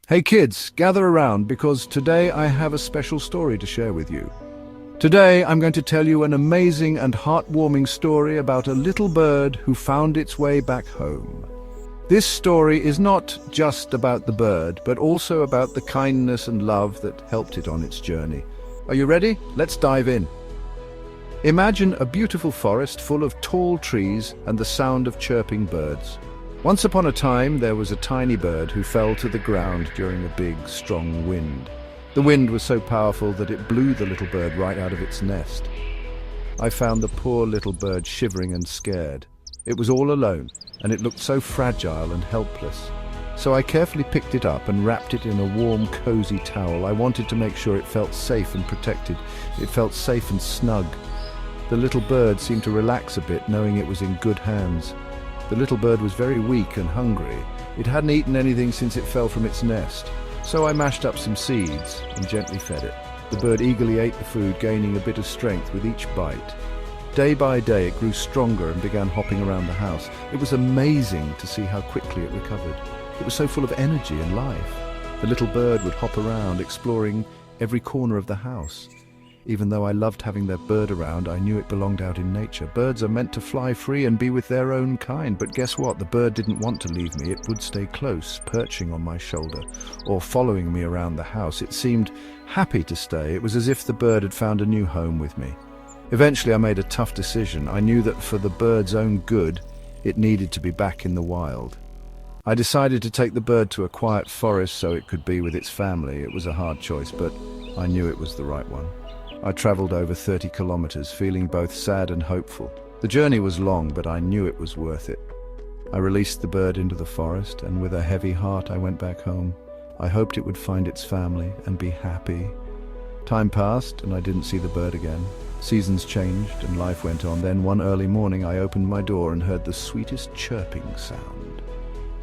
Hey kids, gather around because today I have a special story to share with you. Today I'm going to tell you an amazing and heartwarming story about a little bird who found its way back home. This story is not just about the bird, but also about the kindness and love that helped it on its journey. Are you ready? Let's dive in. Imagine a beautiful forest full of tall trees and the sound of chirping birds. Once upon a time, there was a tiny bird who fell to the ground during a big, strong wind. The wind was so powerful that it blew the little bird right out of its nest. I found the poor little bird shivering and scared. It was all alone, and it looked so fragile and helpless. So I carefully picked it up and wrapped it in a warm, cozy towel. I wanted to make sure it felt safe and protected. It felt safe and snug. The little bird seemed to relax a bit, knowing it was in good hands. The little bird was very weak and hungry. It hadn't eaten anything since it fell from its nest. So I mashed up some seeds and gently fed it. The bird eagerly ate the food, gaining a bit of strength with each bite. Day by day it grew stronger and began hopping around the house. It was amazing to see how quickly it recovered. It was so full of energy and life. The little bird would hop around, exploring every corner of the house. Even though I loved having that bird around, I knew it belonged out in nature. Birds are meant to fly free and be with their own kind, but guess what? The bird didn't want to leave me. It would stay close, perching on my shoulder, or following me around the house. It seemed happy to stay. It was as if the bird had found a new home with me. Eventually I made a tough decision. I knew that for the bird's own good, it needed to be back in the wild. I decided to take the bird to a quiet forest so it could be with its family. It was a hard choice, but I knew it was the right one. I traveled over 30 kilometers, feeling both sad and hopeful. The journey was long, but I knew it was worth it. I released the bird into the forest, and with a heavy heart I went back home. I hoped it would find its family and be happy. Time passed, and I didn't see the bird again. Seasons changed, and life went on. Then one early morning I opened my door and heard the sweetest chirping sound.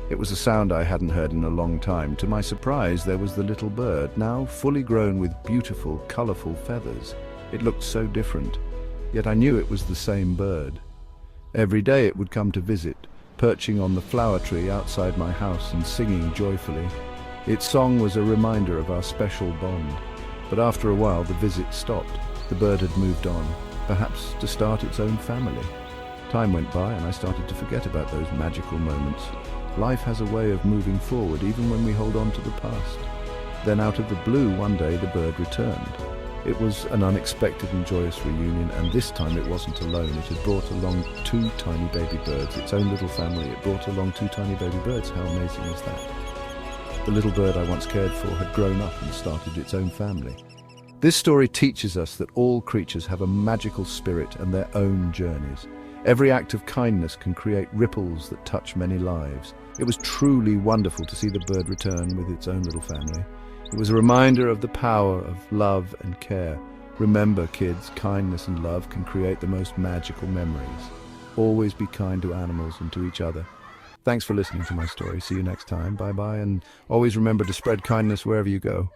It was a sound I hadn't heard in a long time. To my surprise, there was the little bird, now fully grown with beautiful, colorful feathers. It looked so different, yet I knew it was the same bird. Every day it would come to visit, perching on the flower tree outside my house and singing joyfully. Its song was a reminder of our special bond. But after a while, the visit stopped. The bird had moved on, perhaps to start its own family. Time went by and I started to forget about those magical moments. Life has a way of moving forward even when we hold on to the past. Then out of the blue one day the bird returned. It was an unexpected and joyous reunion, and this time it wasn't alone. It had brought along two tiny baby birds, its own little family. It brought along two tiny baby birds. How amazing is that? The little bird I once cared for had grown up and started its own family. This story teaches us that all creatures have a magical spirit and their own journeys. Every act of kindness can create ripples that touch many lives. It was truly wonderful to see the bird return with its own little family. It was a reminder of the power of love and care. Remember, kids, kindness and love can create the most magical memories. Always be kind to animals and to each other. Thanks for listening to my story. See you next time. Bye-bye, and always remember to spread kindness wherever you go.